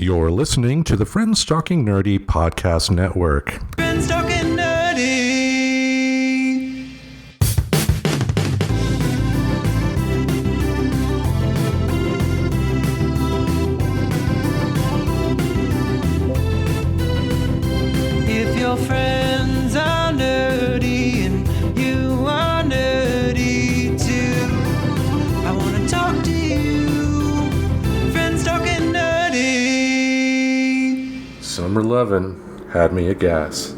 You're listening to the Friends Talking Nerdy Podcast Network. Friends Talking Nerdy. If your friends are nerdy and you are nerdy too, I want to talk to you. Friends Talking Nerdy. Summer lovin' had me a gas.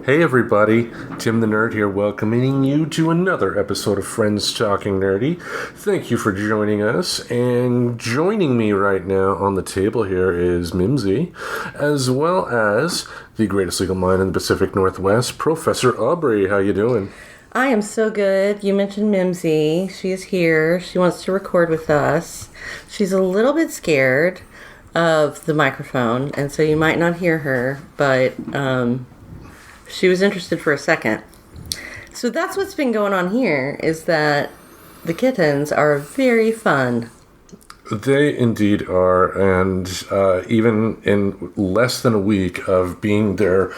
Hey everybody, Tim the Nerd here, welcoming you to another episode of Friends Talking Nerdy. Thank you for joining us, and joining me right now on the table here is Mimsy, as well as the greatest legal mind in the Pacific Northwest, Professor Aubrey. How you doing? I am so good. You mentioned Mimsy. She is here. She wants to record with us. She's a little bit scared of the microphone, and so you might not hear her, but she was interested for a second. So that's what's been going on here, is that the kittens are very fun. They indeed are, and even in less than a week of being their,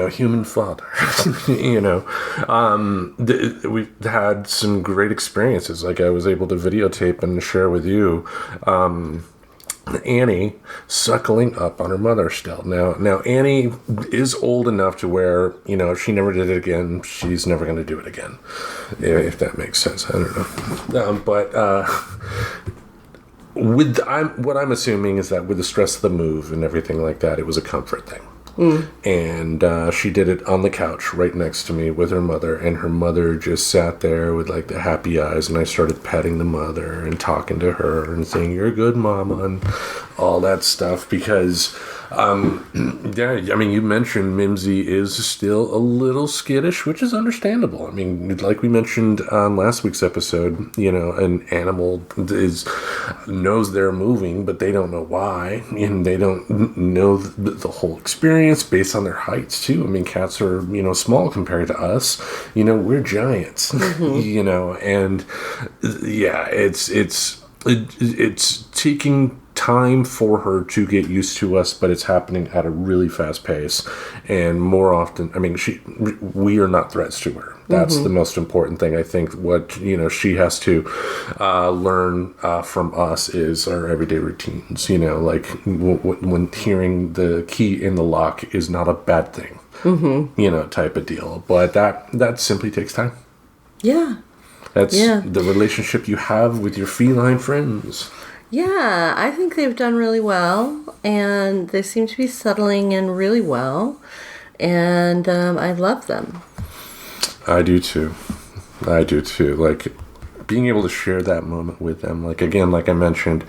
human father, we've had some great experiences. Like I was able to videotape and share with you, Annie suckling up on her mother still. Now Annie is old enough to where, if she never did it again, she's never going to do it again. If that makes sense. I don't know. What I'm assuming is that with the stress of the move and everything like that, it was a comfort thing. And she did it on the couch right next to me with her mother, and her mother just sat there with like the happy eyes, and I started petting the mother and talking to her and saying, "You're a good mama," and all that stuff, because you mentioned Mimsy is still a little skittish, which is understandable. I mean, like we mentioned on last week's episode, an animal knows they're moving, but they don't know why, and they don't know the whole experience based on their heights too. I mean, cats are, small compared to us. We're giants, and yeah, it's taking time for her to get used to us, but it's happening at a really fast pace, and more often, we are not threats to her. That's the most important thing. I think what she has to learn from us is our everyday routines. Like when hearing the key in the lock is not a bad thing. Type of deal. But that simply takes time. Yeah. That's the relationship you have with your feline friends. Yeah, I think they've done really well, and they seem to be settling in really well, and I love them. I do too. Like, being able to share that moment with them. Like, again, like I mentioned,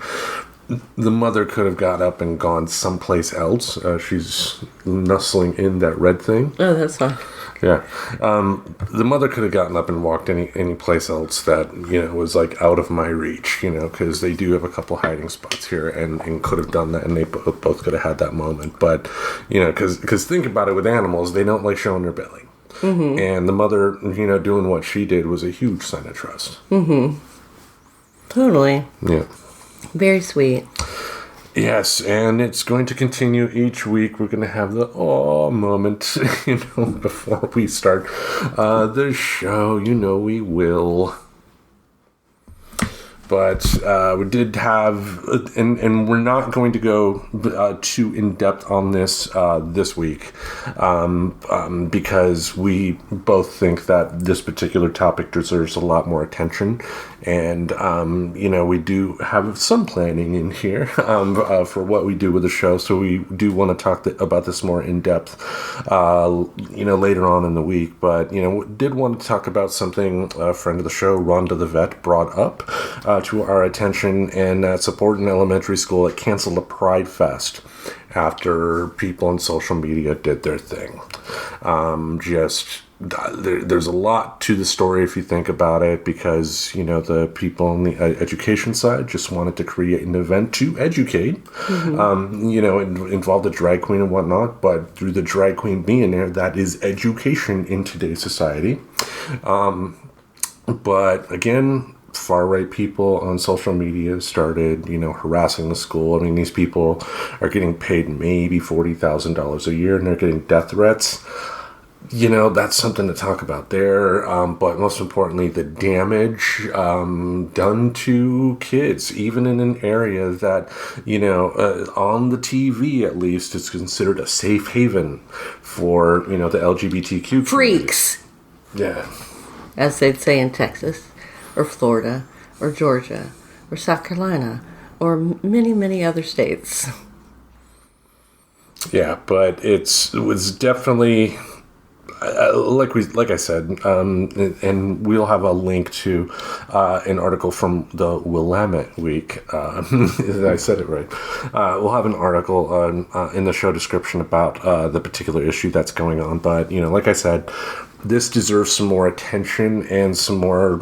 the mother could have got up and gone someplace else. She's nestling in that red thing. Oh, that's fine. Yeah. The mother could have gotten up and walked any place else that, was like out of my reach, because they do have a couple hiding spots here, and could have done that, and they both could have had that moment. But, because think about it, with animals, they don't like showing their belly. And the mother, doing what she did was a huge sign of trust. Totally. Yeah. Very sweet. Yes, and it's going to continue each week. We're going to have the moment, before we start the show. We will. But we did have, and we're not going to go too in-depth on this this week, because we both think that this particular topic deserves a lot more attention. And, we do have some planning in here for what we do with the show. So we do want to talk about this more in depth, later on in the week. But, did want to talk about something a friend of the show, Rhonda the Vet, brought up to our attention. And that's a Portland Elementary School that canceled a Pride Fest after people on social media did their thing. There's a lot to the story if you think about it, because the people on the education side just wanted to create an event to educate. It involved a drag queen and whatnot, but through the drag queen being there, that is education in today's society. But again, far-right people on social media started, harassing the school. I mean, these people are getting paid maybe $40,000 a year, and they're getting death threats. That's something to talk about there. But most importantly, the damage done to kids, even in an area that, on the TV at least, is considered a safe haven for, the LGBTQ community. Freaks. Yeah. As they'd say in Texas, or Florida, or Georgia, or South Carolina, or many, many other states. Yeah, but it was definitely... like I said, and we'll have a link to an article from the Willamette Week. I said it right. We'll have an article in the show description about the particular issue that's going on. But, like I said, this deserves some more attention and some more,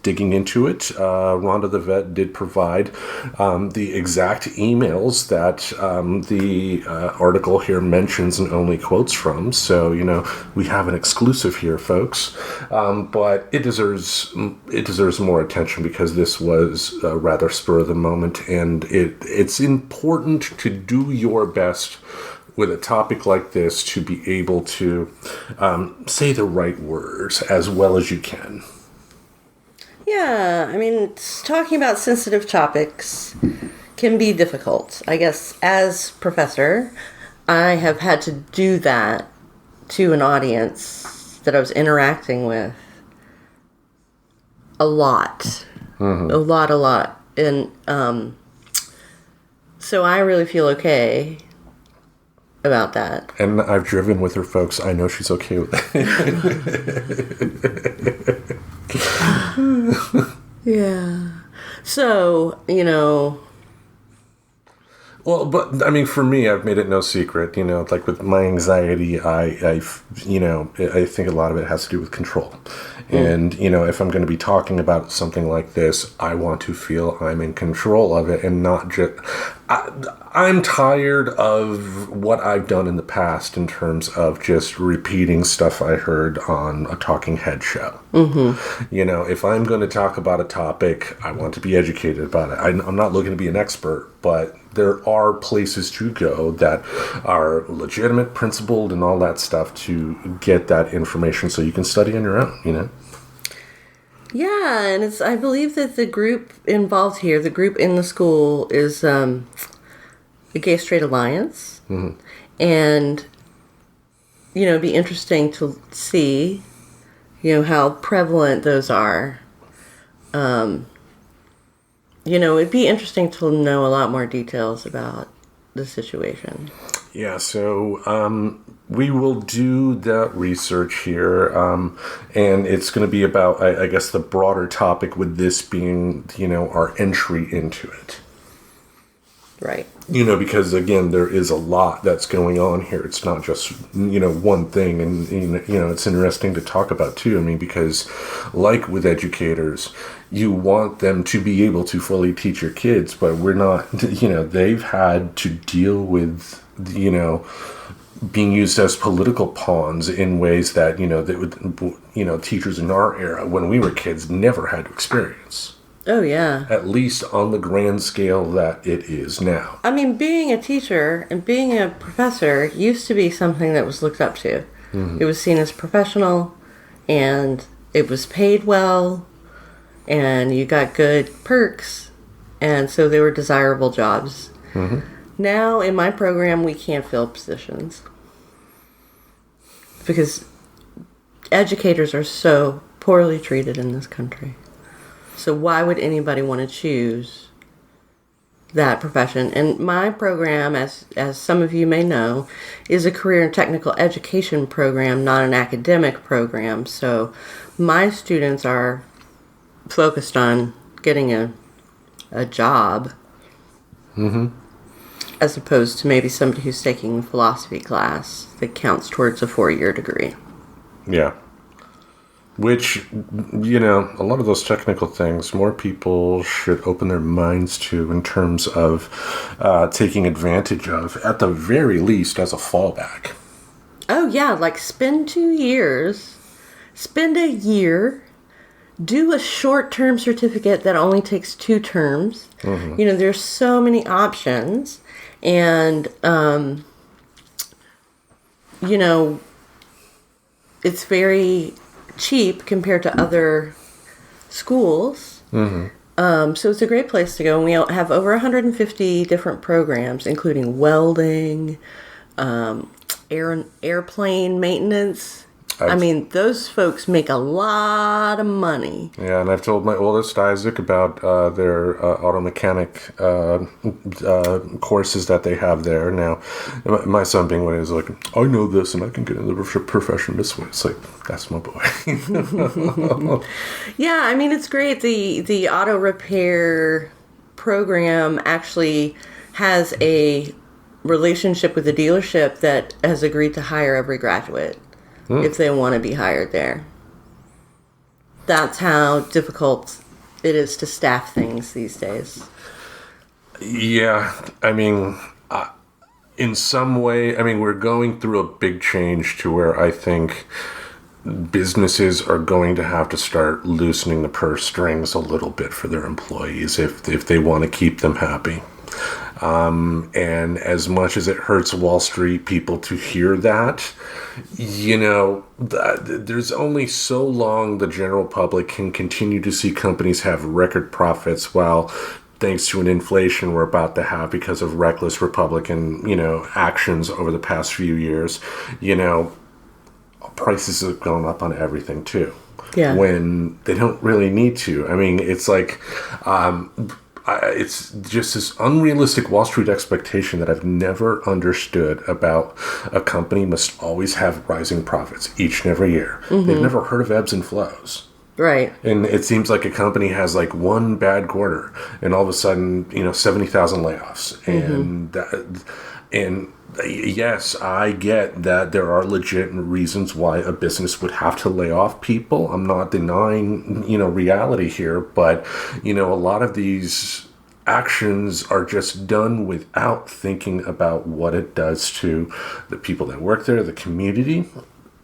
digging into it. Rhonda the Vet did provide the exact emails that the article here mentions and only quotes from. So, we have an exclusive here, folks. But it deserves more attention because this was rather spur of the moment, and it's important to do your best with a topic like this to be able to say the right words as well as you can. Yeah, I mean, talking about sensitive topics can be difficult. I guess as professor, I have had to do that to an audience that I was interacting with a lot. Mm-hmm. A lot. And so I really feel okay about that. And I've driven with her, folks. I know she's okay with that. Yeah. So, Well, but I mean, for me, I've made it no secret. Like with my anxiety, I think a lot of it has to do with control. And if I'm going to be talking about something like this, I want to feel I'm in control of it, and not just. I'm tired of what I've done in the past in terms of just repeating stuff I heard on a talking head show. Mm-hmm. If I'm going to talk about a topic, I want to be educated about it. I'm not looking to be an expert, but there are places to go that are legitimate, principled, and all that stuff to get that information so you can study on your own, Yeah, and I believe that the group involved here, the group in the school, is the Gay Straight Alliance. Mm-hmm. And, it'd be interesting to see, how prevalent those are. It'd be interesting to know a lot more details about the situation. Yeah, so we will do that research here, and it's going to be about, I guess, the broader topic, with this being, our entry into it. Right. Because, again, there is a lot that's going on here. It's not just, one thing, and, it's interesting to talk about, too. I mean, because, like with educators, you want them to be able to fully teach your kids, but we're not, they've had to deal with, being used as political pawns in ways that, teachers in our era, when we were kids, never had to experience. Oh, yeah. At least on the grand scale that it is now. I mean, being a teacher and being a professor used to be something that was looked up to. Mm-hmm. It was seen as professional, and it was paid well, and you got good perks, and so they were desirable jobs. Mm-hmm. Now, in my program, we can't fill positions because educators are so poorly treated in this country. So why would anybody want to choose that profession? And my program, as some of you may know, is a career and technical education program, not an academic program. So my students are focused on getting a job, mm-hmm. as opposed to maybe somebody who's taking a philosophy class that counts towards a 4-year degree. Yeah. Which, a lot of those technical things, more people should open their minds to in terms of taking advantage of, at the very least, as a fallback. Oh, yeah, like spend 2 years, spend a year do a short-term certificate that only takes 2 terms. There's so many options. And, it's very cheap compared to other schools. So it's a great place to go. And we have over 150 different programs, including welding, airplane maintenance. Those folks make a lot of money. Yeah, and I've told my oldest, Isaac, about their auto mechanic courses that they have there. Now, my son being one is like, I know this and I can get into the profession this way. It's like, that's my boy. Yeah, it's great. The auto repair program actually has a relationship with the dealership that has agreed to hire every graduate. If they want to be hired there. That's how difficult it is to staff things these days. Yeah, in some way, we're going through a big change to where I think businesses are going to have to start loosening the purse strings a little bit for their employees if they want to keep them happy. And as much as it hurts Wall Street people to hear that, there's only so long the general public can continue to see companies have record profits while, thanks to an inflation we're about to have because of reckless Republican, actions over the past few years, prices have gone up on everything too. Yeah. When they don't really need to. It's like... it's just this unrealistic Wall Street expectation that I've never understood about a company must always have rising profits each and every year. They've never heard of ebbs and flows. Right. And it seems like a company has like one bad quarter and all of a sudden, 70,000 layoffs. And yes, I get that there are legitimate reasons why a business would have to lay off people. I'm not denying, reality here, but, a lot of these actions are just done without thinking about what it does to the people that work there, the community.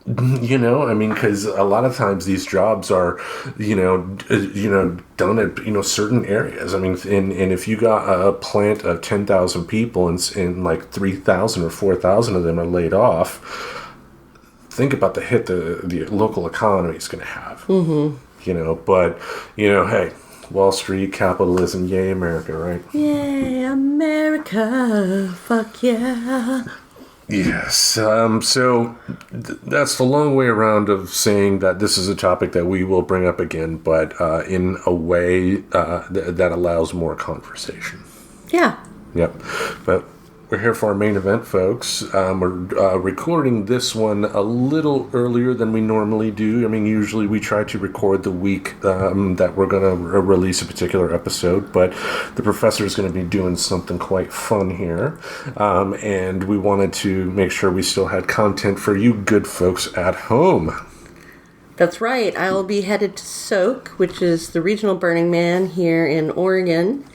Because a lot of times these jobs are, done at, certain areas. And if you got a plant of 10,000 people and like 3,000 or 4,000 of them are laid off, think about the hit the local economy is going to have. Hey, Wall Street, capitalism, yay America, right? Yay America, fuck yeah. Yes, so that's the long way around of saying that this is a topic that we will bring up again, but in a way that allows more conversation. Yeah. Yep, but we're here for our main event, folks. We're recording this one a little earlier than we normally do. Usually we try to record the week that we're going to release a particular episode, but the professor is going to be doing something quite fun here. And we wanted to make sure we still had content for you good folks at home. That's right. I will be headed to Soak, which is the regional Burning Man here in Oregon.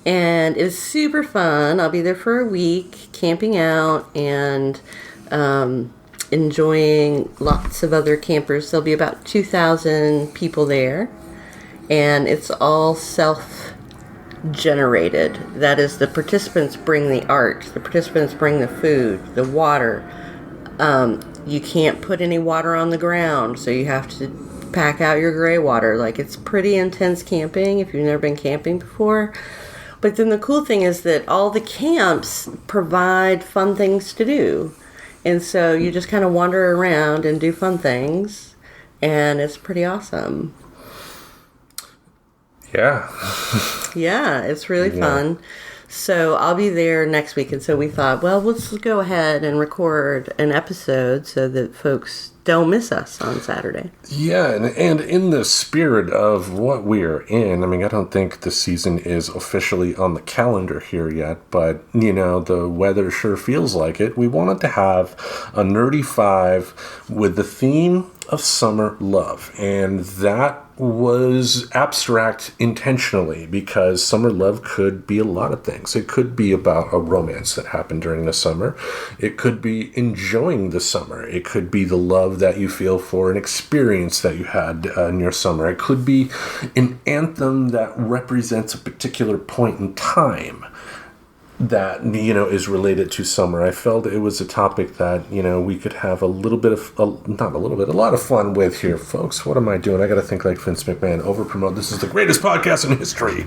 And it's super fun. I'll be there for a week, camping out and enjoying lots of other campers. There'll be about 2,000 people there. And it's all self-generated. That is, the participants bring the art. The participants bring the food, the water. You can't put any water on the ground, so you have to pack out your gray water. It's pretty intense camping if you've never been camping before. But then the cool thing is that all the camps provide fun things to do. And so you just kind of wander around and do fun things. And it's pretty awesome. Yeah. Yeah, it's really fun. So I'll be there next week. And so we thought, well, let's go ahead and record an episode so that folks don't miss us on Saturday. Yeah, and in the spirit of what we're in, I don't think the season is officially on the calendar here yet, but, the weather sure feels like it. We wanted to have a Nerdy 5 with the theme of summer love, and that was abstract intentionally because summer love could be a lot of things. It could be about a romance that happened during the summer. It could be enjoying the summer. It could be the love that you feel for an experience that you had in your summer. It could be an anthem that represents a particular point in time that, is related to summer. I felt it was a topic that, we could have a lot of fun with here, folks. What am I doing? I got to think like Vince McMahon, over-promote. This is the greatest podcast in history.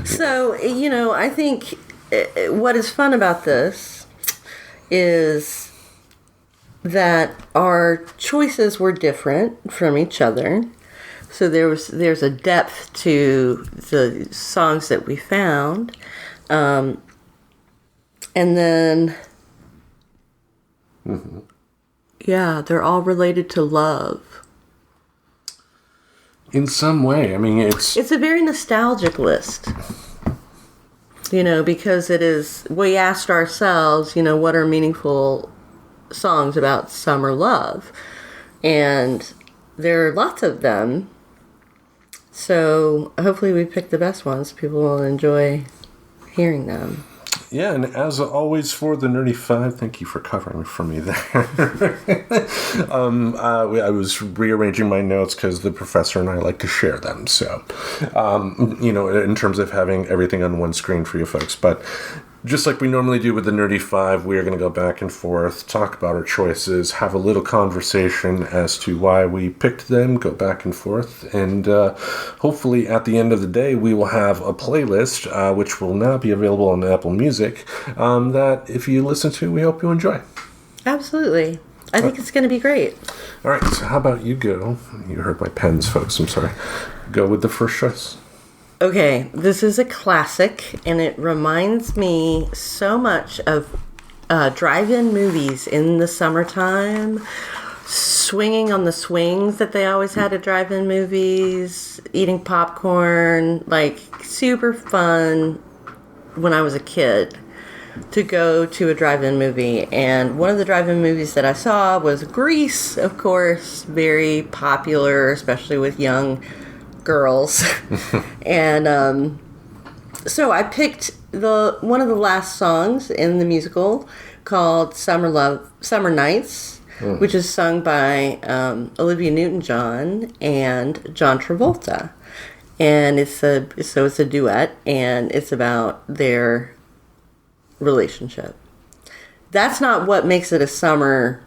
So, I think what is fun about this is that our choices were different from each other. So there's a depth to the songs that we found. And then, yeah, they're all related to love. In some way. I mean, it's a very nostalgic list. Because we asked ourselves, what are meaningful songs about summer love? And there are lots of them. So hopefully we picked the best ones. People will enjoy hearing them. Yeah, and as always for the Nerdy Five, thank you for covering for me there. I was rearranging my notes because the professor and I like to share them. So, in terms of having everything on one screen for you folks. But just like we normally do with the Nerdy Five, we are going to go back and forth, talk about our choices, have a little conversation as to why we picked them, go back and forth, and hopefully at the end of the day, we will have a playlist, which will now be available on Apple Music, that if you listen to, we hope you enjoy. Absolutely. I think it's going to be great. All right, so how about you go? You heard my pens, folks, I'm sorry. Go with the first choice. Okay, this is a classic, and it reminds me so much of drive-in movies in the summertime, swinging on the swings that they always had at drive-in movies, eating popcorn, like super fun when I was a kid to go to a drive-in movie. And one of the drive-in movies that I saw was Grease, of course, very popular, especially with young girls. And so I picked one of the last songs in the musical called Summer Nights, which is sung by Olivia Newton-John and John Travolta. And it's a duet, and it's about their relationship. That's not what makes it a summer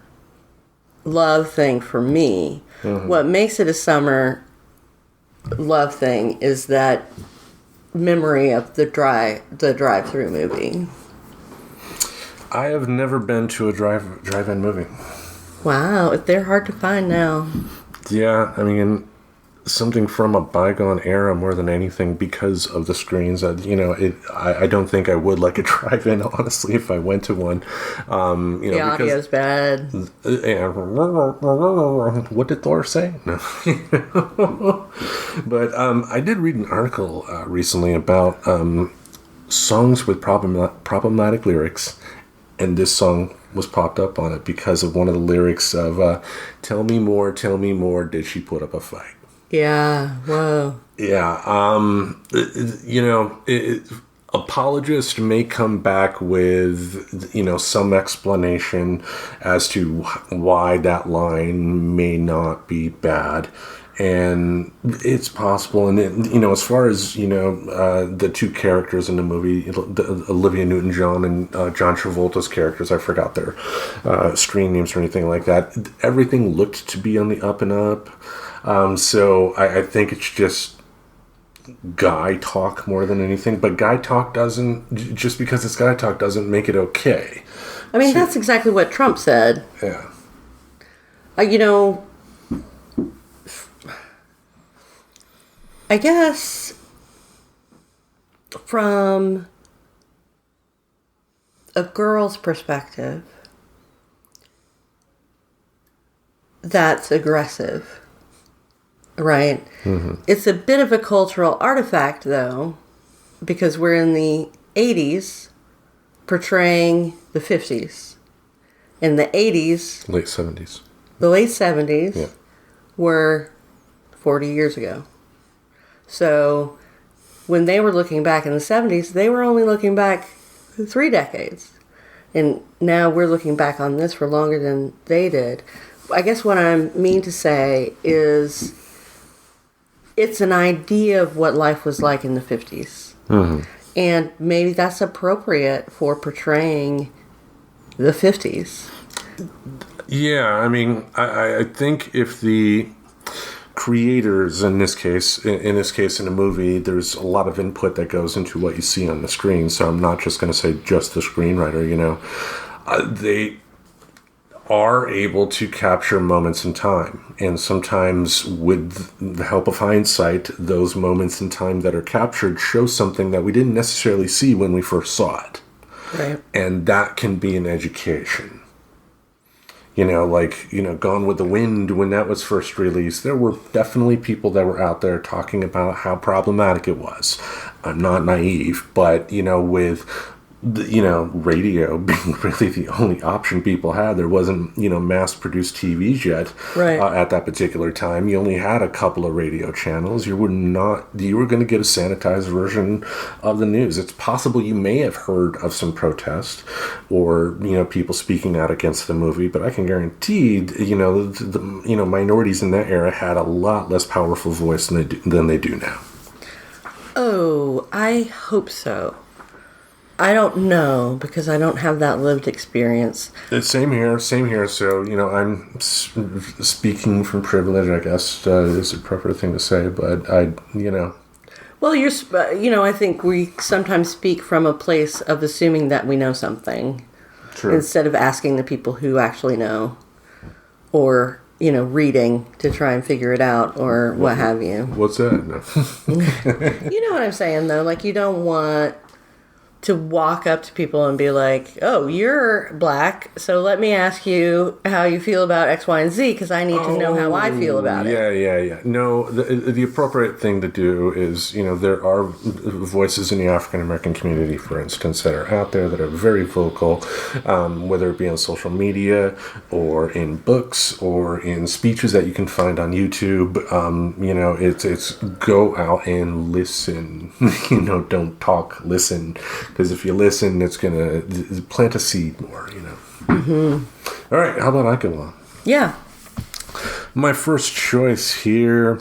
love thing for me. What makes it a summer love thing is that memory of the drive-through movie. I have never been to a drive-in movie. Wow, they're hard to find now. Yeah, I mean, something from a bygone era more than anything because of the screens. I don't think I would like a drive-in, honestly, if I went to one. The audio's bad. What did Thor say? No. But I did read an article recently about songs with problematic lyrics, and this song was popped up on it because of one of the lyrics of tell me more, did she put up a fight? Yeah, whoa. Yeah, apologists may come back with, some explanation as to why that line may not be bad. And it's possible. And, as far as, the two characters in the movie, Olivia Newton-John and John Travolta's characters, I forgot their screen names or anything like that. Everything looked to be on the up and up. So I think it's just guy talk more than anything. But guy talk just because it's guy talk doesn't make it okay. I mean, that's exactly what Trump said. Yeah. I guess from a girl's perspective, that's aggressive, right? Mm-hmm. It's a bit of a cultural artifact, though, because we're in the 80s portraying the 50s. In the 80s... Late 70s. The late 70s yeah. were 40 years ago. So when they were looking back in the 70s, they were only looking back 3 decades. And now we're looking back on this for longer than they did. I guess what I mean to say is it's an idea of what life was like in the 50s. Mm-hmm. And maybe that's appropriate for portraying the 50s. Yeah, I mean, I think if the creators in this case in a movie, there's a lot of input that goes into what you see on the screen. So I'm not just going to say just the screenwriter, they are able to capture moments in time, and sometimes with the help of hindsight, those moments in time that are captured show something that we didn't necessarily see when we first saw it. Right. And that can be an education. Gone with the Wind, when that was first released, there were definitely people that were out there talking about how problematic it was. I'm not naive, but, with radio being really the only option people had, there wasn't, mass-produced TVs yet. Right. At that particular time. You only had a couple of radio channels. You were going to get a sanitized version of the news. It's possible you may have heard of some protest or, people speaking out against the movie, but I can guarantee, the minorities in that era had a lot less powerful voice than they do now. Oh, I hope so. I don't know, because I don't have that lived experience. Same here. So, I'm speaking from privilege, I guess, is the proper thing to say, but Well, I think we sometimes speak from a place of assuming that we know something. True. Instead of asking the people who actually know, or, reading to try and figure it out, or what have you. What's that? No. You know what I'm saying, though? Like, you don't want to walk up to people and be like, oh, you're black, so let me ask you how you feel about X, Y, and Z, because I need to know how I feel about it. Yeah. No, the appropriate thing to do is, there are voices in the African-American community, for instance, that are out there that are very vocal, whether it be on social media or in books or in speeches that you can find on YouTube. It's go out and listen. Don't talk, listen. Because if you listen, it's going to plant a seed more, Mm-hmm. All right, how about I go on? Yeah. My first choice here,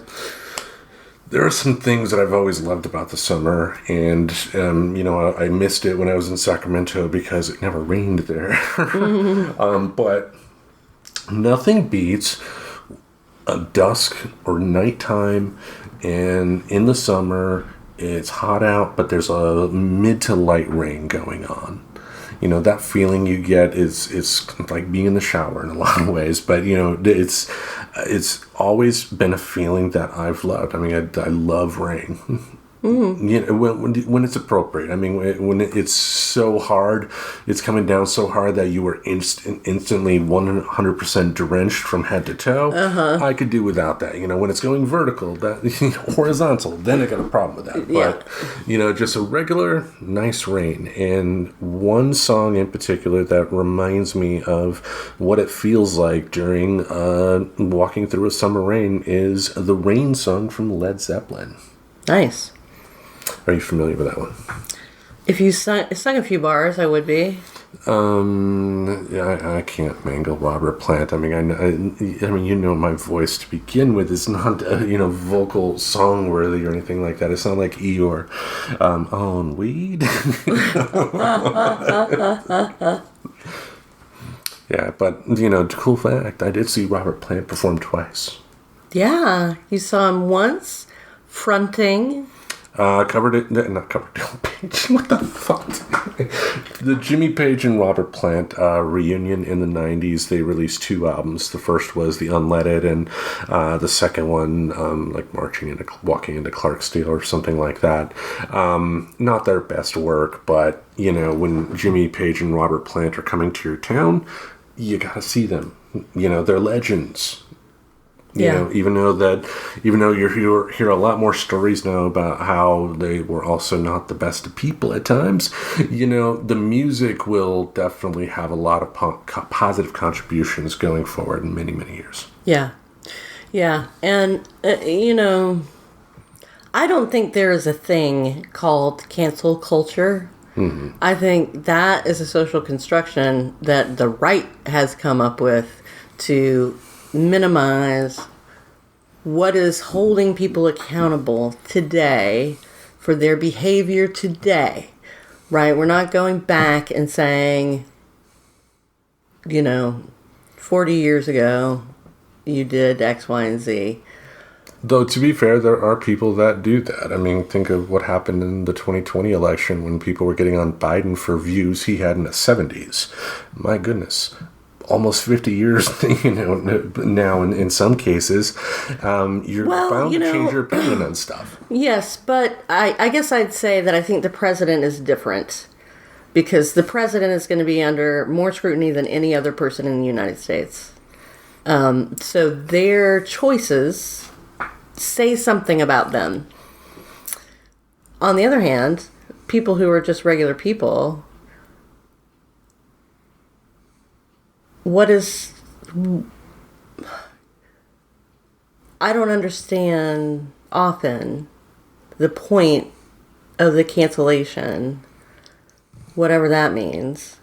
there are some things that I've always loved about the summer, and, I missed it when I was in Sacramento because it never rained there. Mm-hmm. But nothing beats a dusk or nighttime, and in the summer, it's hot out, but there's a mid to light rain going on. That feeling you get is like being in the shower in a lot of ways, but it's always been a feeling that I've loved. I mean, I love rain. Mm-hmm. When it's appropriate. I mean, when it's so hard, it's coming down so hard that you were instantly 100% drenched from head to toe. Uh-huh. I could do without that. When it's going vertical, horizontal, then I got a problem with that. Yeah. But just a regular nice rain. And one song in particular that reminds me of what it feels like during walking through a summer rain is the Rain song from Led Zeppelin. Nice. Are you familiar with that one? If you sung a few bars, I would be. Yeah, I can't mangle Robert Plant. I mean, my voice to begin with is not, vocal song worthy or anything like that. It's not like Eeyore on weed. Yeah, but cool fact, I did see Robert Plant perform twice. Yeah, you saw him once fronting. Not covered page. What the fuck? The Jimmy Page and Robert Plant reunion in the 90s. They released 2 albums. The first was The Unleaded, and the second one, like Walking into Clarksdale or something like that. Not their best work, but when Jimmy Page and Robert Plant are coming to your town, you gotta see them. They're legends. Even though you hear a lot more stories now about how they were also not the best of people at times, the music will definitely have a lot of positive contributions going forward in many, many years. Yeah. And, I don't think there is a thing called cancel culture. Mm-hmm. I think that is a social construction that the right has come up with to minimize what is holding people accountable today for their behavior today, right? We're not going back and saying, 40 years ago, you did X, Y, and Z. Though, to be fair, there are people that do that. I mean, think of what happened in the 2020 election when people were getting on Biden for views he had in the 70s. My goodness. Almost 50 years, now in some cases, you're bound to change your opinion on stuff. Yes, but I guess I'd say that I think the president is different. Because the president is going to be under more scrutiny than any other person in the United States. So their choices say something about them. On the other hand, people who are just regular people, I don't understand often the point of the cancellation, whatever that means.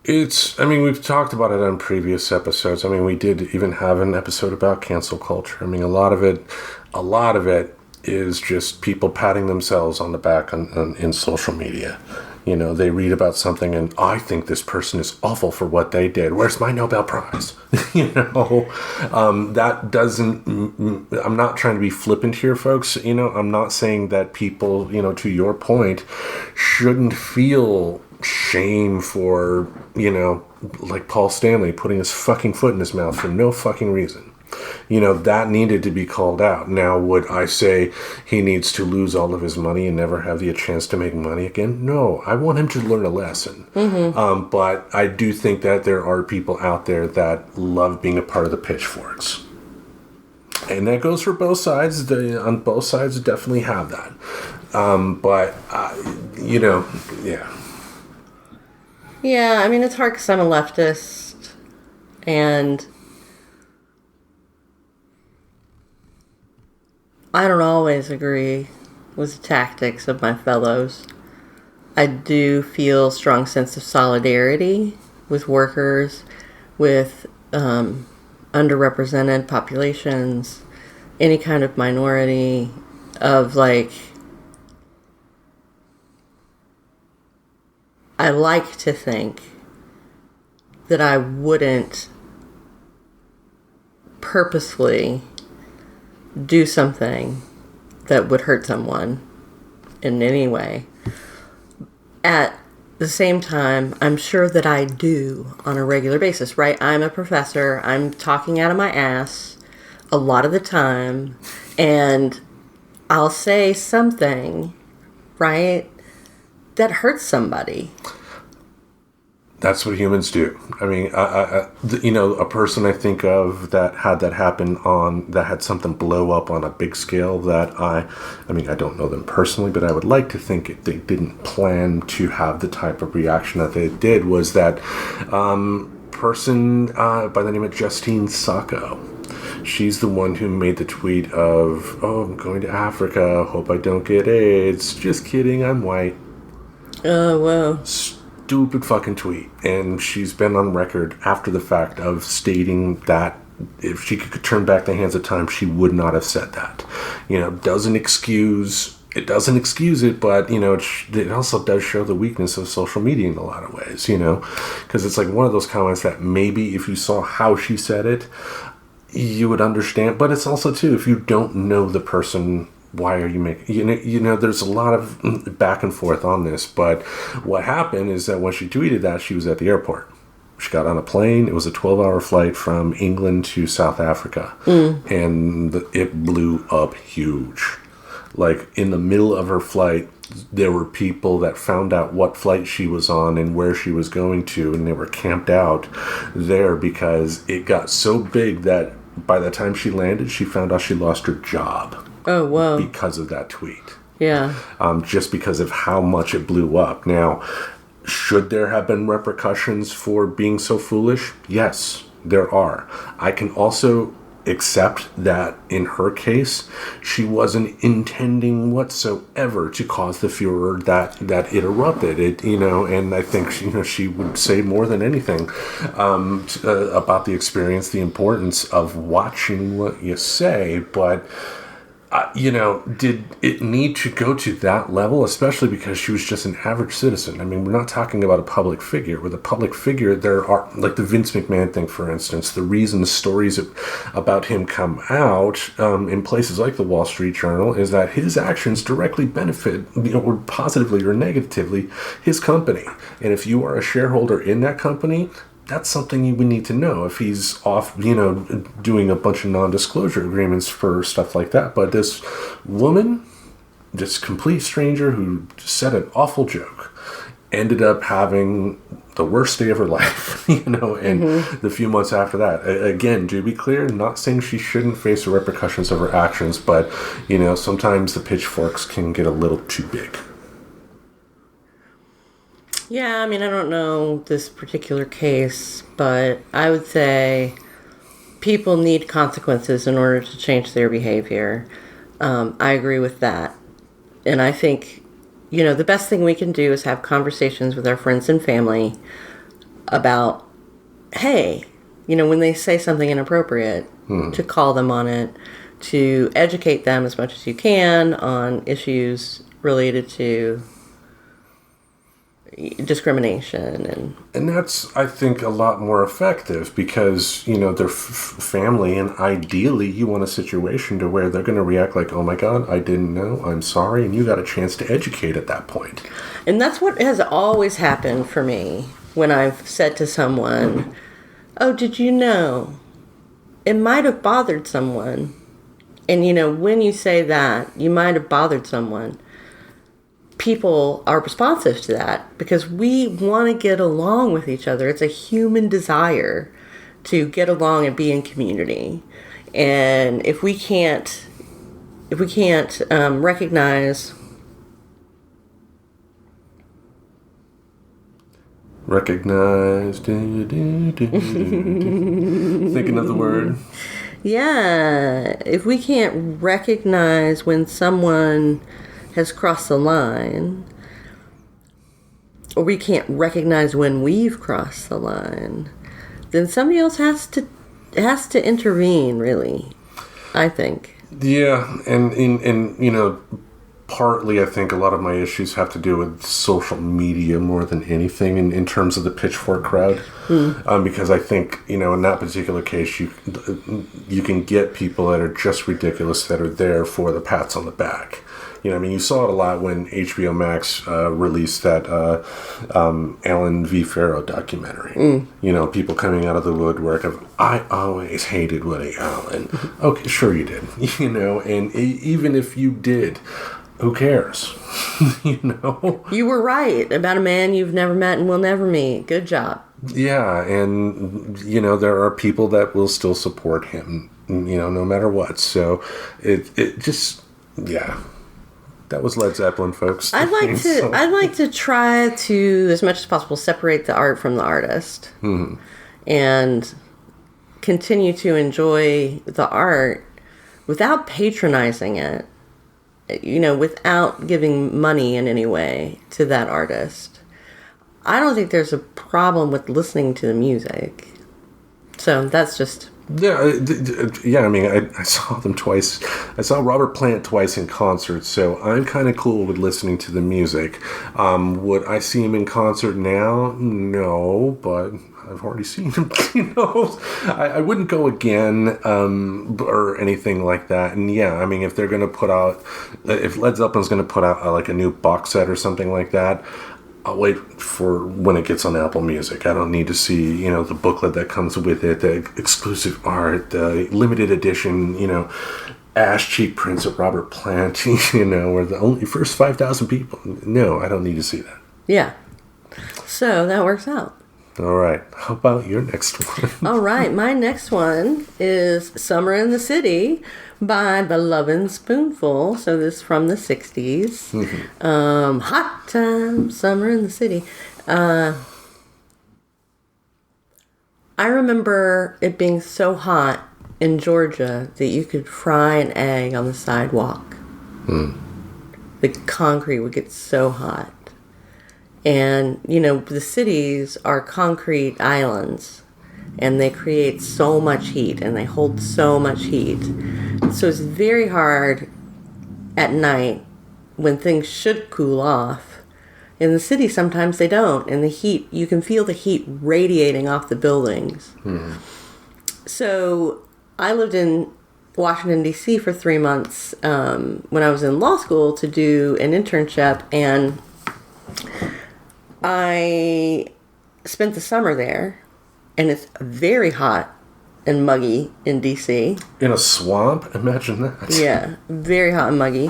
We've talked about it on previous episodes. I mean, we did even have an episode about cancel culture. I mean, a lot of it is just people patting themselves on the back in social media. They read about something and I think this person is awful for what they did. Where's my Nobel Prize? That doesn't, I'm not trying to be flippant here, folks. I'm not saying that people, to your point, shouldn't feel shame for, like Paul Stanley putting his fucking foot in his mouth for no fucking reason. That needed to be called out. Now, would I say he needs to lose all of his money and never have the chance to make money again? No, I want him to learn a lesson. Mm-hmm. But I do think that there are people out there that love being a part of the pitchforks. And that goes for both sides. On both sides, definitely have that. Yeah. Yeah, I mean, it's hard because I'm a leftist. And I don't always agree with the tactics of my fellows. I do feel a strong sense of solidarity with workers, with underrepresented populations, any kind of minority of I like to think that I wouldn't purposefully do something that would hurt someone in any way. At the same time, I'm sure that I do on a regular basis, right? I'm a professor. I'm talking out of my ass a lot of the time, and I'll say something, right, that hurts somebody. That's what humans do. I mean, a person I think of that had that happen that had something blow up on a big scale that I don't know them personally, but I would like to think they didn't plan to have the type of reaction that they did, was that person by the name of Justine Sacco. She's the one who made the tweet of, "Oh, I'm going to Africa. Hope I don't get AIDS. Just kidding, I'm white." Oh, wow. Stupid fucking tweet. And she's been on record after the fact of stating that if she could turn back the hands of time, she would not have said that. It doesn't excuse it, but it also does show the weakness of social media in a lot of ways, because it's like one of those comments that maybe if you saw how she said it, you would understand. But it's also too, if you don't know the person, why are you making, there's a lot of back and forth on this. But what happened is that when she tweeted that, she was at the airport. She got on a plane. It was a 12-hour flight from England to South Africa. And it blew up huge. Like, in the middle of her flight, there were people that found out what flight she was on and where she was going to, and they were camped out there because it got so big that by the time she landed, she found out she lost her job. Oh, wow. Because of that tweet. Yeah. Just because of how much it blew up. Now, should there have been repercussions for being so foolish? Yes, there are. I can also except that in her case, she wasn't intending whatsoever to cause the furor that it erupted. And I think she would say more than anything about the experience, the importance of watching what you say, but. Did it need to go to that level, especially because she was just an average citizen? I mean, we're not talking about a public figure. With a public figure, there are, like the Vince McMahon thing, for instance, the reason the stories about him come out in places like the Wall Street Journal is that his actions directly benefit, or positively or negatively, his company. And if you are a shareholder in that company, that's something you would need to know if he's off, doing a bunch of non-disclosure agreements for stuff like that. But this woman, this complete stranger who said an awful joke, ended up having the worst day of her life, and the few months after that. Again, to be clear, not saying she shouldn't face the repercussions of her actions, but, sometimes the pitchforks can get a little too big. Yeah, I mean, I don't know this particular case, but I would say people need consequences in order to change their behavior. I agree with that. And I think, the best thing we can do is have conversations with our friends and family about, hey, when they say something inappropriate, to call them on it, to educate them as much as you can on issues related to discrimination and that's, I think, a lot more effective because they're family, and ideally you want a situation to where they're going to react like, oh my god, I didn't know, I'm sorry, and you got a chance to educate at that point. And that's what has always happened for me when I've said to someone, oh, did you know it might have bothered someone? And when you say that you might have bothered someone, people are responsive to that because we want to get along with each other. It's a human desire to get along and be in community. And if we can't recognize thinking of the word. Yeah, if we can't recognize when someone has crossed the line, or we can't recognize when we've crossed the line, then somebody else has to intervene, really, I think. Yeah, and partly I think a lot of my issues have to do with social media more than anything in terms of the pitchfork crowd. Because I think, in that particular case, you can get people that are just ridiculous that are there for the pats on the back. You saw it a lot when HBO Max released that Alan V. Farrow documentary. People coming out of the woodwork of, I always hated Woody Allen. Okay, sure you did. And even if you did, who cares? You were right about a man you've never met and will never meet. Good job. Yeah, and, there are people that will still support him, no matter what. So it just, yeah. That was Led Zeppelin, folks. I'd like to try to, as much as possible, separate the art from the artist, and continue to enjoy the art without patronizing it. Without giving money in any way to that artist. I don't think there's a problem with listening to the music. So that's just. Yeah. I mean, I saw them twice. I saw Robert Plant twice in concert, so I'm kind of cool with listening to the music. Would I see him in concert now? No, but I've already seen him. I wouldn't go again or anything like that. And yeah, I mean, if they're going to put out, if Led Zeppelin's going to put out like a new box set or something like that, I'll wait for when it gets on Apple Music. I don't need to see, the booklet that comes with it, the exclusive art, the limited edition, ash cheek prints of Robert Plant, where the only first 5,000 people. No, I don't need to see that. Yeah. So that works out. All right. How about your next one? All right. My next one is Summer in the City by The Lovin' Spoonful. So this is from the 60s. Hot time, summer in the city. I remember it being so hot in Georgia that you could fry an egg on the sidewalk. The concrete would get so hot. And, the cities are concrete islands. And they create so much heat. And they hold so much heat. So it's very hard at night when things should cool off. In the city, sometimes they don't. And the heat, you can feel the heat radiating off the buildings. So I lived in Washington, D.C. for 3 months when I was in law school to do an internship, and I spent the summer there, and it's very hot and muggy in D.C. In a swamp? Imagine that. Yeah, very hot and muggy.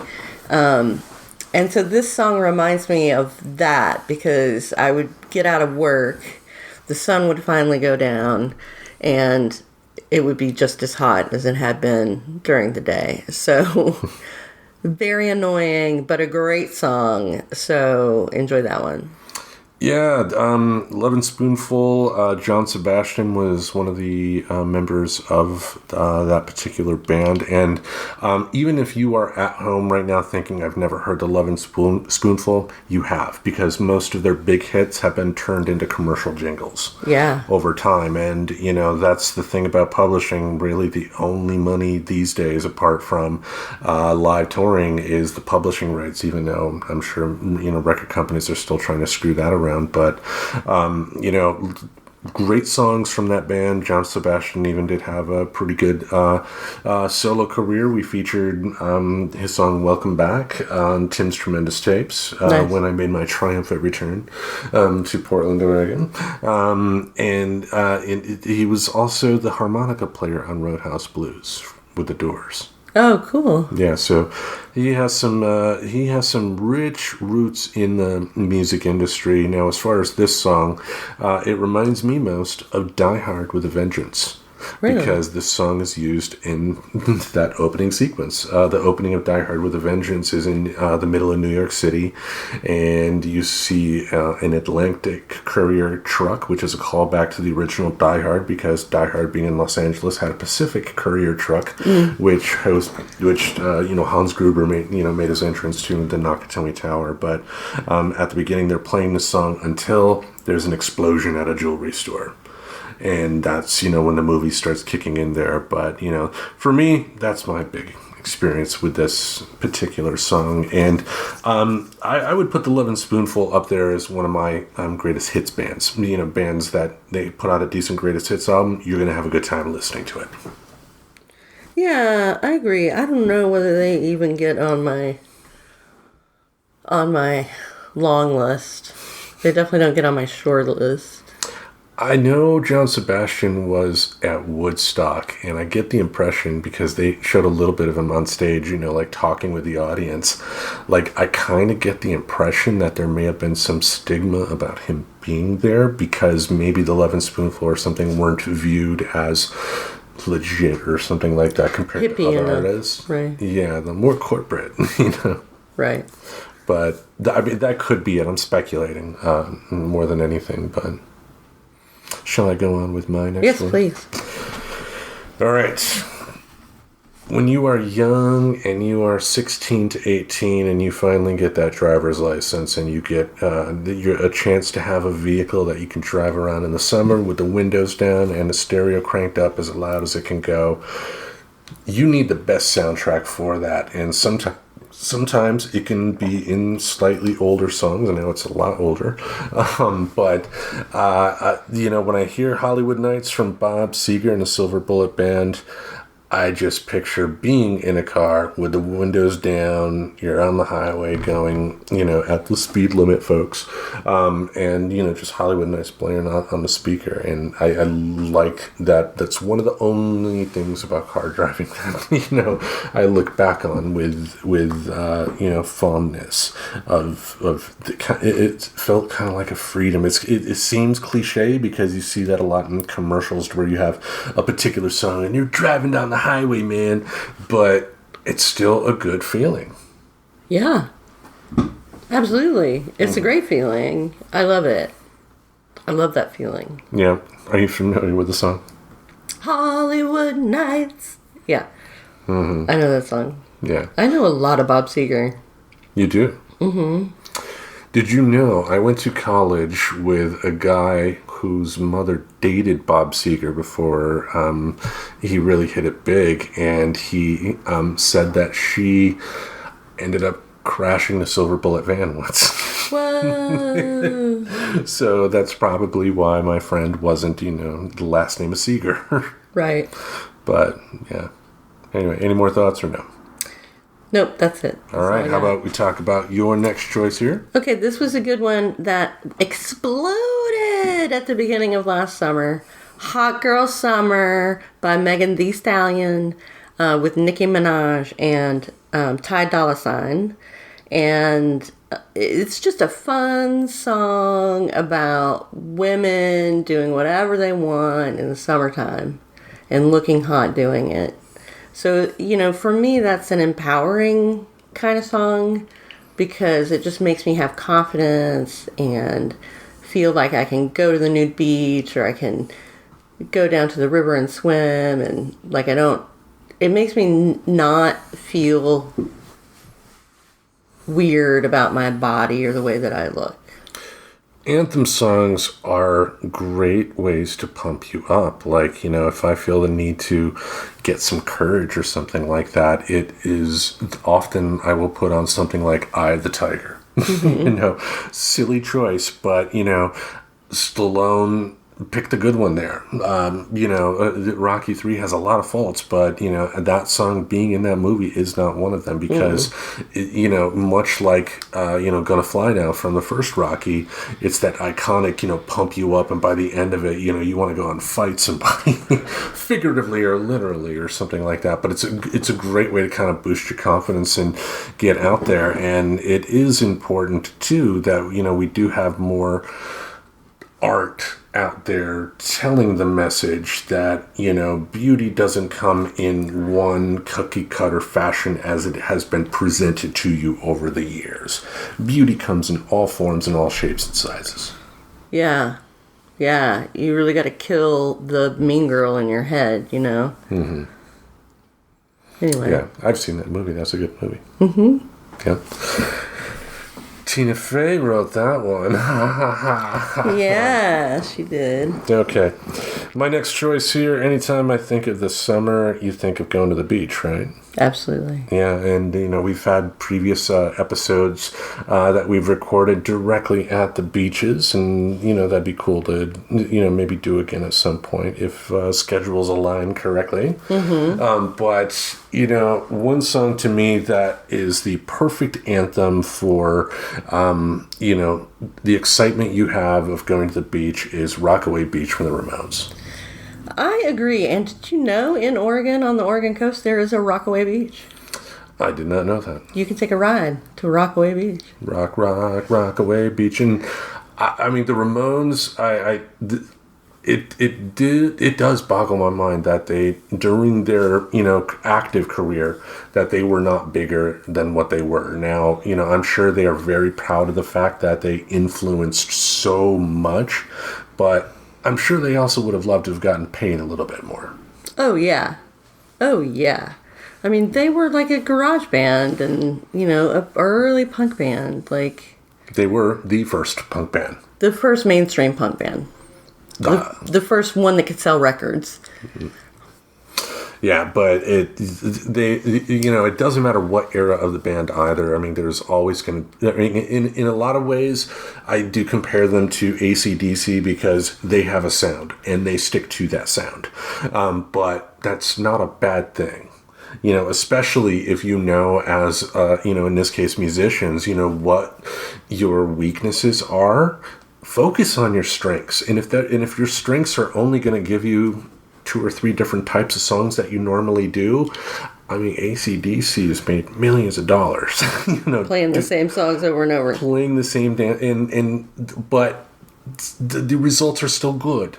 And so this song reminds me of that, because I would get out of work, the sun would finally go down, and it would be just as hot as it had been during the day. So, very annoying, but a great song. So, enjoy that one. Yeah, Love and Spoonful, John Sebastian was one of the members of that particular band. And even if you are at home right now thinking, I've never heard the Love and Spoonful, you have, because most of their big hits have been turned into commercial jingles over time. And, that's the thing about publishing. Really, the only money these days, apart from live touring, is the publishing rights, even though I'm sure, record companies are still trying to screw that around. But, great songs from that band. John Sebastian even did have a pretty good solo career. We featured his song Welcome Back on Tim's Tremendous Tapes Nice. When I made my triumphant return to Portland, Oregon. And he was also the harmonica player on Roadhouse Blues with the Doors. Oh, cool. Yeah, so he has some rich roots in the music industry. Now, as far as this song, it reminds me most of Die Hard with a Vengeance. Really? Because this song is used in that opening sequence. The opening of Die Hard with a Vengeance is in the middle of New York City, and you see an Atlantic courier truck, which is a callback to the original Die Hard, because Die Hard, being in Los Angeles, had a Pacific courier truck, which Hans Gruber made his entrance to the Nakatomi Tower. But at the beginning, they're playing the song until there's an explosion at a jewelry store. And that's, when the movie starts kicking in there. But, for me, that's my big experience with this particular song. And I would put the Love and Spoonful up there as one of my greatest hits bands. Bands that they put out a decent greatest hits album, you're going to have a good time listening to it. Yeah, I agree. I don't know whether they even get on my long list. They definitely don't get on my short list. I know John Sebastian was at Woodstock, and I get the impression, because they showed a little bit of him on stage, talking with the audience. I kind of get the impression that there may have been some stigma about him being there, because maybe the Love and Spoonful or something weren't viewed as legit or something like that compared Hippie to other enough. artists. Right. Yeah, the more corporate, Right. But, that could be it. I'm speculating more than anything, but... Shall I go on with my next one? Yes, please. All right. When you are young and you are 16 to 18 and you finally get that driver's license and you get a chance to have a vehicle that you can drive around in the summer with the windows down and the stereo cranked up as loud as it can go, you need the best soundtrack for that. And sometimes it can be in slightly older songs. I know it's a lot older. But when I hear Hollywood Nights from Bob Seger and the Silver Bullet Band, I just picture being in a car with the windows down, you're on the highway going, at the speed limit, folks. And, just Hollywood Nights playing on the speaker. And I like that. That's one of the only things about car driving that, I look back on with fondness it felt kind of like a freedom. It seems cliche because you see that a lot in commercials where you have a particular song and you're driving down the highway, man, but it's still a good feeling. Yeah. Absolutely. It's a great feeling. I love it. I love that feeling. Yeah. Are you familiar with the song? Hollywood Nights. Yeah. Mm-hmm. I know that song. Yeah. I know a lot of Bob Seger. You do? Mm-hmm. Did you know I went to college with a guy whose mother dated Bob Seger before he really hit it big, and he said that she ended up crashing the Silver Bullet van once. Whoa. So that's probably why my friend wasn't, the last name is Seeger. Right. But, yeah. Anyway, any more thoughts or no? Nope, that's it. All right, how about we talk about your next choice here? Okay, this was a good one that exploded at the beginning of last summer. Hot Girl Summer by Megan Thee Stallion with Nicki Minaj and Ty Dolla $ign. And it's just a fun song about women doing whatever they want in the summertime and looking hot doing it. So, for me, that's an empowering kind of song because it just makes me have confidence and feel like I can go to the nude beach or I can go down to the river and swim. And, it makes me not feel weird about my body or the way that I look. Anthem songs are great ways to pump you up. If I feel the need to get some courage or something like that, it is often I will put on something like Eye of the Tiger. Mm-hmm. Silly choice, but, Stallone picked a good one there. Rocky 3 has a lot of faults, but, that song being in that movie is not one of them because, much like, Gonna Fly Now from the first Rocky, it's that iconic, pump you up, and by the end of it, you want to go and fight somebody, figuratively or literally or something like that. But it's a great way to kind of boost your confidence and get out there. And it is important, too, that, we do have more art out there telling the message that, beauty doesn't come in one cookie cutter fashion as it has been presented to you over the years. Beauty comes in all forms and all shapes and sizes. Yeah. Yeah. You really got to kill the mean girl in your head, Mm-hmm. Anyway. Yeah. I've seen that movie. That's a good movie. Mm-hmm. Yeah. Tina Fey wrote that one. Yeah, she did. Okay. My next choice here, anytime I think of the summer, you think of going to the beach, right? Absolutely. Yeah, and, we've had previous episodes that we've recorded directly at the beaches, and, that'd be cool to, maybe do again at some point if schedules align correctly. Mm-hmm. But, one song to me that is the perfect anthem for, the excitement you have of going to the beach is Rockaway Beach from the Ramones. I agree. And did you know in Oregon, on the Oregon coast, there is a Rockaway Beach? I did not know that. You can take a ride to Rockaway Beach. Rockaway Beach. And I mean, the Ramones, it does boggle my mind that they, during their, active career, that they were not bigger than what they were. Now, I'm sure they are very proud of the fact that they influenced so much, but I'm sure they also would have loved to have gotten paid a little bit more. Oh, yeah. Oh, yeah. I mean, they were like a garage band and, a early punk band. They were the first punk band. The first mainstream punk band. The first one that could sell records. Mm-hmm. Yeah, but it doesn't matter what era of the band either. I mean, there's always going to... in a lot of ways, I do compare them to AC/DC because they have a sound, and they stick to that sound. But that's not a bad thing. Especially if as, in this case, musicians, what your weaknesses are. Focus on your strengths. And if your strengths are only going to give you 2 or 3 different types of songs that you normally do, I mean, AC/DC has made millions of dollars. Playing the same songs over and over. Playing the same dance, but the results are still good.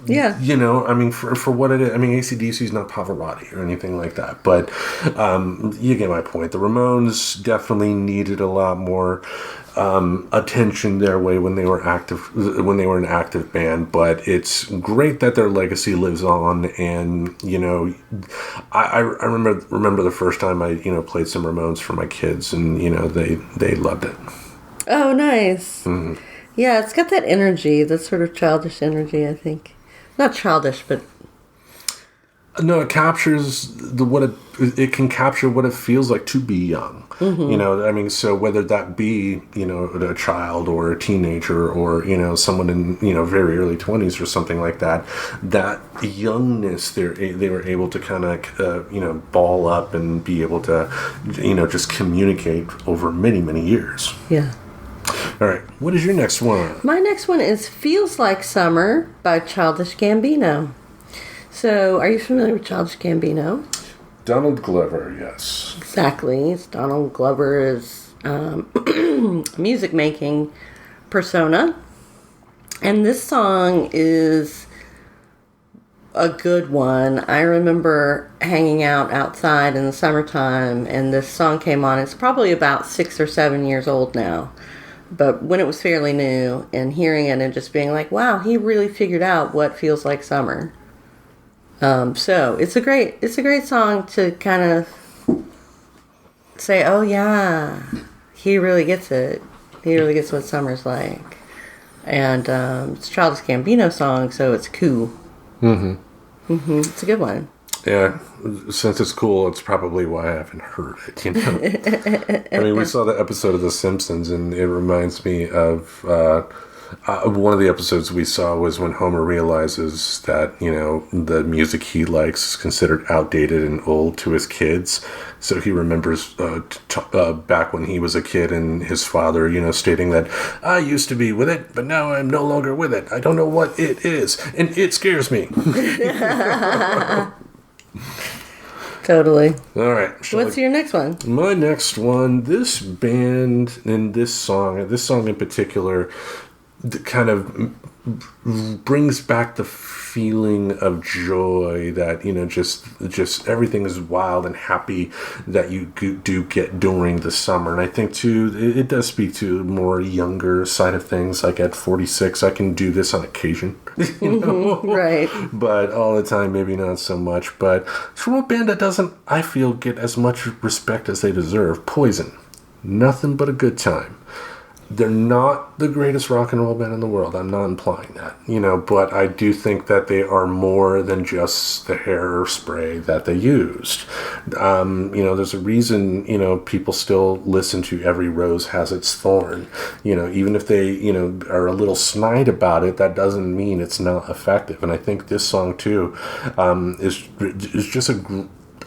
Yeah. I mean, for what it is, I mean, AC/DC is not Pavarotti or anything like that, but you get my point. The Ramones definitely needed a lot more attention their way when they were an active band, but it's great that their legacy lives on. And I remember the first time I played some Ramones for my kids, and they loved it. Oh, nice. Mm-hmm. Yeah, it's got that energy, that sort of childish energy, I think. Not childish, but no, it captures it can capture what it feels like to be young. Mm-hmm. So whether that be, a child or a teenager or, someone in, very early 20s or something like that, that youngness, they were able to kind of, ball up and be able to, just communicate over many, many years. yeah. All right. What is your next one? My next one is Feels Like Summer by Childish Gambino. So, are you familiar with Childish Gambino? Donald Glover, yes. Exactly. It's Donald Glover's music-making persona. And this song is a good one. I remember hanging out outside in the summertime, and this song came on. It's probably about 6 or 7 years old now. But when it was fairly new, and hearing it and just being like, wow, he really figured out what feels like summer. So it's a great song to kind of say, oh yeah, he really gets it. He really gets what summer's like. And it's a Childish Gambino song, so it's cool. Mm-hmm. Mm-hmm. It's a good one. Yeah, since it's cool, it's probably why I haven't heard it, we saw the episode of The Simpsons, and it reminds me of one of the episodes we saw was when Homer realizes that, the music he likes is considered outdated and old to his kids. So he remembers back when he was a kid and his father, stating that, I used to be with it, but now I'm no longer with it. I don't know what it is, and it scares me. Totally. All right. What's your next one? My next one, this band and this song in particular, kind of brings back the feeling of joy that, just everything is wild and happy that you do get during the summer. And I think too, it does speak to more younger side of things. Like at 46, I can do this on occasion, Right. But all the time, maybe not so much. But it's from a band that doesn't, I feel, get as much respect as they deserve. Poison. Nothing but a good time. They're not the greatest rock and roll band in the world. I'm not implying that, but I do think that they are more than just the hairspray that they used. There's a reason, people still listen to Every Rose Has Its Thorn. Even if they, are a little snide about it, that doesn't mean it's not effective. And I think this song too, is just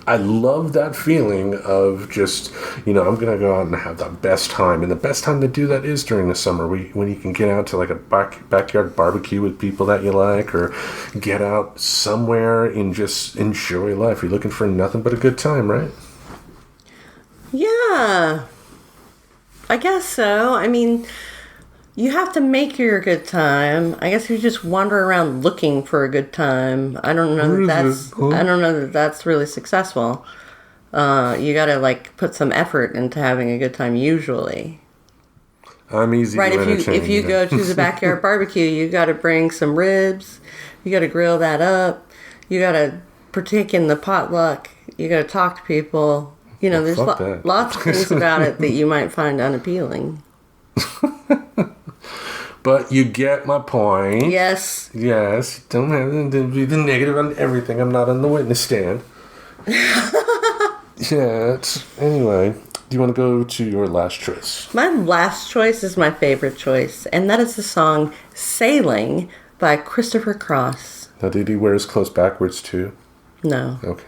I love that feeling of just, I'm going to go out and have the best time. And the best time to do that is during the summer, when you can get out to like a backyard barbecue with people that you like, or get out somewhere and just enjoy life. You're looking for nothing but a good time, right? Yeah, I guess so. You have to make your good time. I guess if you just wander around looking for a good time, I don't know that that's really successful. You gotta put some effort into having a good time usually. I'm easy right, to entertain. If you go to the backyard barbecue, you gotta bring some ribs, you gotta grill that up, you gotta partake in the potluck, you gotta talk to people. There's lots of things about it that you might find unappealing. But you get my point. Yes. Yes. Don't have to be the negative on everything. I'm not on the witness stand. Anyway, do you want to go to your last choice? My last choice is my favorite choice, and that is the song Sailing by Christopher Cross. Now, did he wear his clothes backwards too? No. Okay.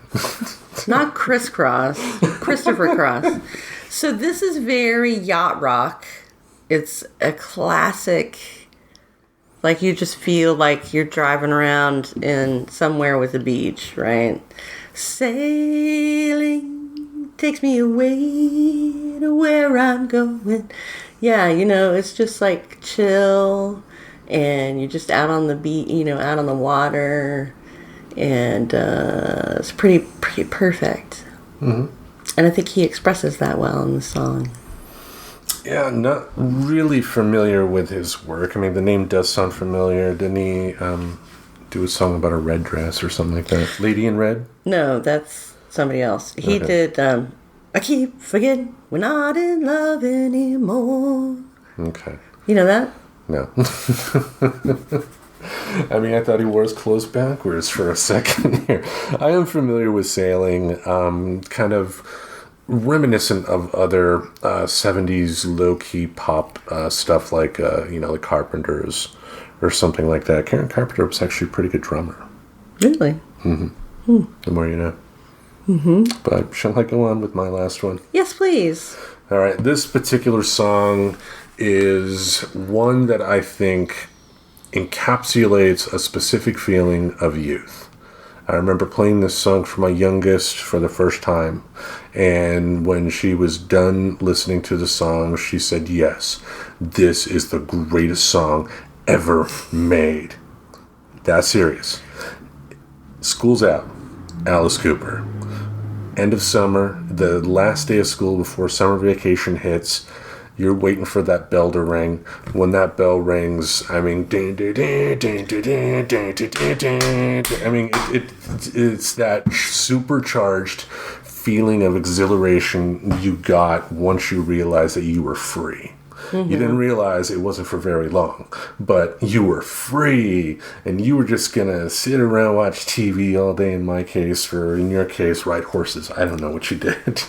Not crisscross. Christopher Cross. So this is very yacht rock. It's a classic, you just feel like you're driving around in somewhere with a beach, right? Sailing takes me away to where I'm going. Yeah, it's just chill, and you're just out on the beach, out on the water, and it's pretty perfect. Mm-hmm. And I think he expresses that well in the song. Yeah, not really familiar with his work. I mean, the name does sound familiar. Didn't he do a song about a red dress or something like that? Lady in Red? No, that's somebody else. He Okay. did, I keep forgetting we're not in love anymore. Okay. You know that? No. I mean, I thought he wore his clothes backwards for a second here. I am familiar with Sailing, kind of reminiscent of other 70s low-key pop stuff like, the Carpenters or something like that. Karen Carpenter was actually a pretty good drummer. Really? The more you know. Mm-hmm. But shall I go on with my last one? Yes, please. All right, this particular song is one that I think encapsulates a specific feeling of youth. I remember playing this song for my youngest for the first time, and when she was done listening to the song, she said, yes, this is the greatest song ever made. That's serious. School's out. Alice Cooper. End of summer, the last day of school before summer vacation hits. You're waiting for that bell to ring. When that bell rings, I mean, I mean, it's that supercharged feeling of exhilaration you got once you realized that you were free. Mm-hmm. You didn't realize it wasn't for very long, but you were free, and you were just gonna sit around, watch TV all day. In my case, or in your case, ride horses. I don't know what you did.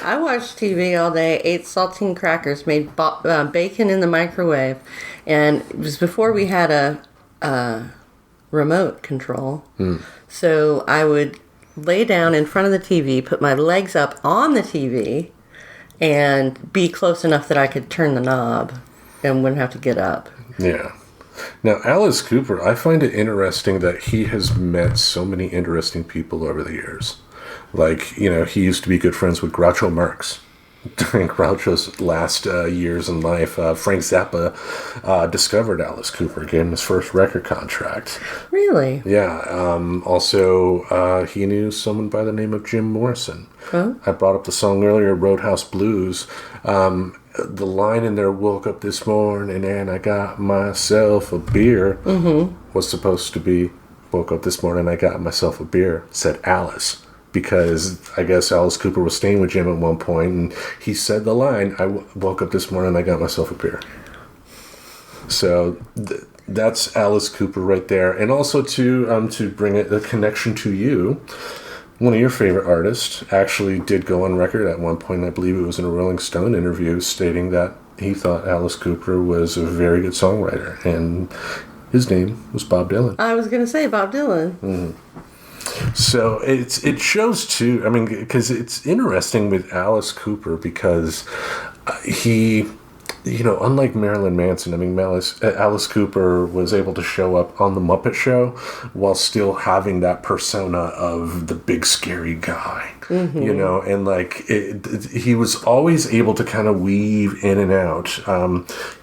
I watched TV all day, ate saltine crackers, made bacon in the microwave, and it was before we had a remote control. So I would lay down in front of the TV, put my legs up on the TV, and be close enough that I could turn the knob and wouldn't have to get up. Yeah. Now, Alice Cooper, I find it interesting that he has met so many interesting people over the years. Like, he used to be good friends with Groucho Marx. During Groucho's last years in life, Frank Zappa discovered Alice Cooper, gave him his first record contract. Really? Yeah. Also, he knew someone by the name of Jim Morrison. Huh? I brought up the song earlier, Roadhouse Blues. The line in there, woke up this morning and I got myself a beer, was supposed to be, woke up this morning I got myself a beer, said Alice. Because I guess Alice Cooper was staying with Jim at one point, and he said the line, I woke up this morning and I got myself a beer. So that's Alice Cooper right there. And also to bring a connection to you, one of your favorite artists actually did go on record at one point, I believe it was in a Rolling Stone interview, stating that he thought Alice Cooper was a very good songwriter, and his name was Bob Dylan. I was going to say Bob Dylan. Mm-hmm. So it shows too. I mean, because it's interesting with Alice Cooper because he, unlike Marilyn Manson, I mean, Alice Cooper was able to show up on the Muppet Show while still having that persona of the big scary guy. Mm-hmm. And like he was always able to kind of weave in and out.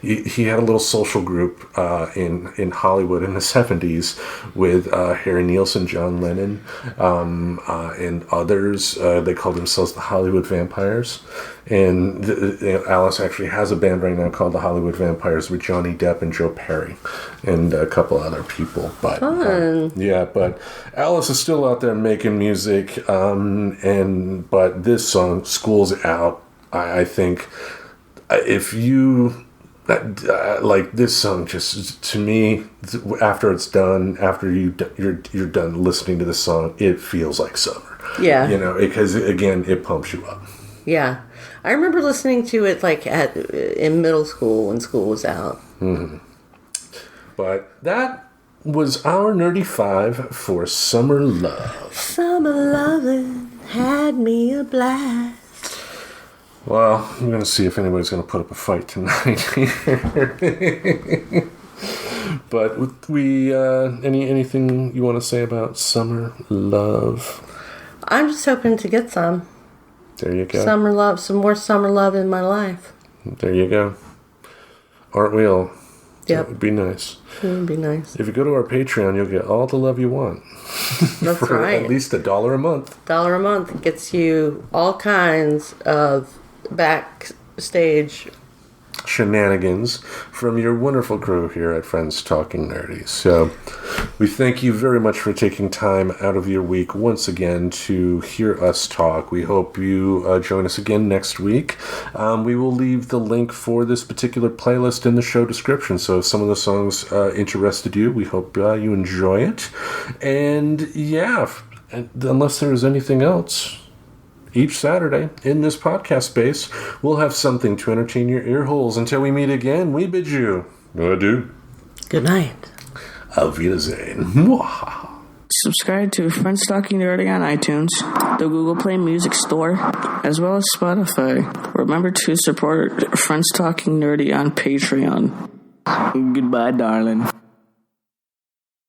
He had a little social group in Hollywood in the 70s with Harry Nilsson, John Lennon, and others. They called themselves the Hollywood Vampires. And Alice actually has a band right now called the Hollywood Vampires with Johnny Depp and Joe Perry and a couple other people. But but Alice is still out there making music. But this song, School's Out, I think if you like this song, just to me, after it's done, after you're done listening to the song, it feels like summer. Yeah. Because again, it pumps you up. Yeah. I remember listening to it like in middle school when school was out. Mm-hmm. But that was our Nerdy 5 for Summer Love. Summer loving had me a blast. Well, I'm going to see if anybody's going to put up a fight tonight here. But anything you want to say about Summer Love? I'm just hoping to get some. There you go. Summer love, some more summer love in my life. There you go. Aren't we all? Yep. That would be nice. It would be nice. If you go to our Patreon, you'll get all the love you want. That's for right. At least $1 a month. $1 a month gets you all kinds of backstage shenanigans from your wonderful crew here at Friends Talking Nerdy. So we thank you very much for taking time out of your week once again to hear us talk. We hope you join us again next week. We will leave the link for this particular playlist in the show description. So if some of the songs interested you, we hope you enjoy it. And yeah, unless there is anything else, each Saturday in this podcast space, we'll have something to entertain your ear holes. Until we meet again, we bid you adieu. Good night. Auf Wiedersehen. Subscribe to Friends Talking Nerdy on iTunes, the Google Play Music Store, as well as Spotify. Remember to support Friends Talking Nerdy on Patreon. Goodbye, darling.